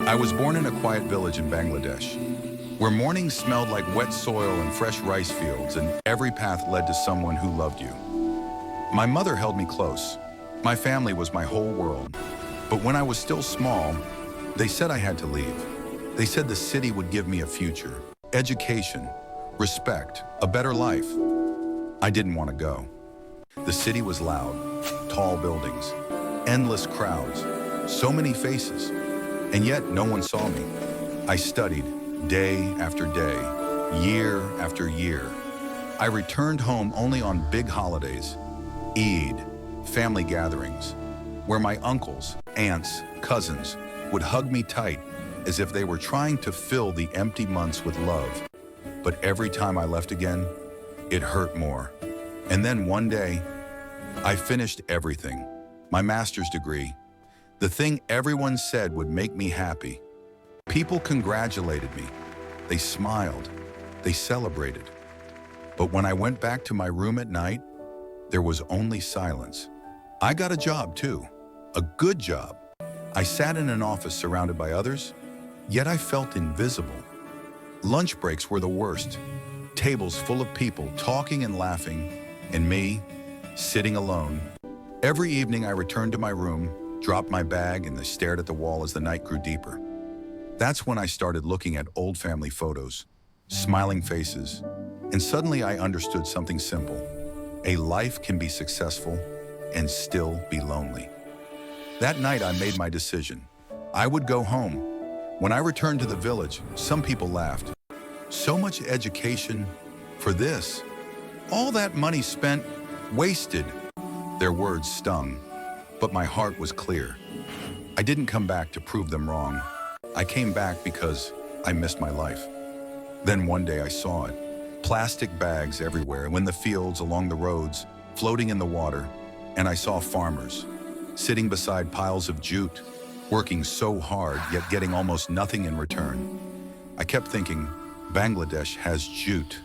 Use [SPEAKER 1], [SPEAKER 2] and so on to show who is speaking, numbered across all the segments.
[SPEAKER 1] I was born in a quiet village in Bangladesh, where mornings smelled like wet soil and fresh rice fields, and every path led to someone who loved you. My mother held me close. My family was my whole world. But when I was still small, they said I had to leave. They said the city would give me a future, education, respect, a better life. I didn't want to go. The city was loud, tall buildings, endless crowds, so many faces, and yet no one saw me. I studied day after day, year after year. I returned home only on big holidays, Eid, family gatherings, where my uncles, aunts, cousins would hug me tight as if they were trying to fill the empty months with love. But every time I left again, it hurt more. And then one day, I finished everything. My master's degree, the thing everyone said would make me happy. People congratulated me. They smiled. They celebrated. But when I went back to my room at night, there was only silence. I got a job too, a good job. I sat in an office surrounded by others, yet I felt invisible. Lunch breaks were the worst. Tables full of people talking and laughing, and me, sitting alone. Every evening I returned to my room, dropped my bag, and I stared at the wall as the night grew deeper. That's when I started looking at old family photos, smiling faces, and suddenly I understood something simple. A life can be successful and still be lonely. That night I made my decision. I would go home. When I returned to the village, some people laughed. So much education for this. All that money spent, wasted. Their words stung, but my heart was clear. I didn't come back to prove them wrong. I came back because I missed my life. Then one day I saw it. Plastic bags everywhere, in the fields, along the roads, floating in the water, and I saw farmers sitting beside piles of jute, working so hard, yet getting almost nothing in return. I kept thinking, Bangladesh has jute.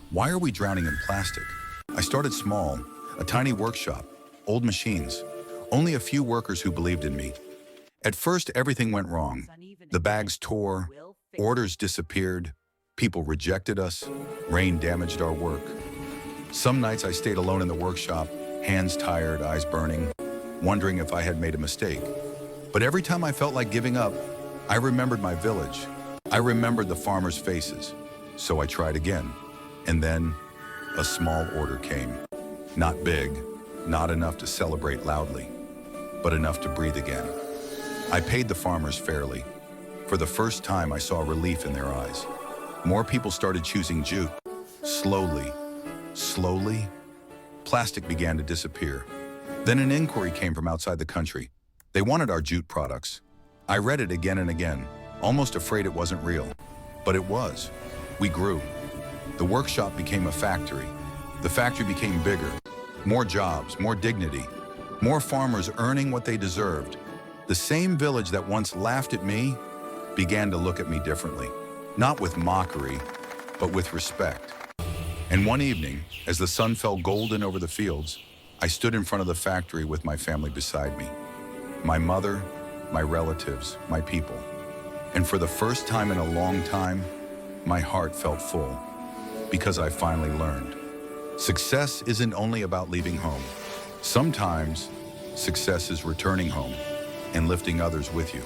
[SPEAKER 1] Why are we drowning in plastic? I started small, a tiny workshop, old machines, only a few workers who believed in me. At first, everything went wrong. The bags tore, orders disappeared, people rejected us, rain damaged our work. Some nights I stayed alone in the workshop, hands tired, eyes burning, wondering if I had made a mistake. But every time I felt like giving up, I remembered my village. I remembered the farmers' faces. So I tried again. And then a small order came. Not big, not enough to celebrate loudly, but enough to breathe again. I paid the farmers fairly. For the first time, I saw relief in their eyes. More people started choosing jute. Slowly, plastic began to disappear. Then an inquiry came from outside the country. They wanted our jute products. I read it again and again, almost afraid it wasn't real. But it was. We grew. The workshop became a factory. The factory became bigger. More jobs, more dignity, more farmers earning what they deserved. The same village that once laughed at me began to look at me differently, not with mockery, but with respect. And one evening, as the sun fell golden over the fields, I stood in front of the factory with my family beside me. My mother, my relatives, my people. And for the first time in a long time, my heart felt full, because I finally learned. Success isn't only about leaving home. Sometimes, success is returning home and lifting others with you.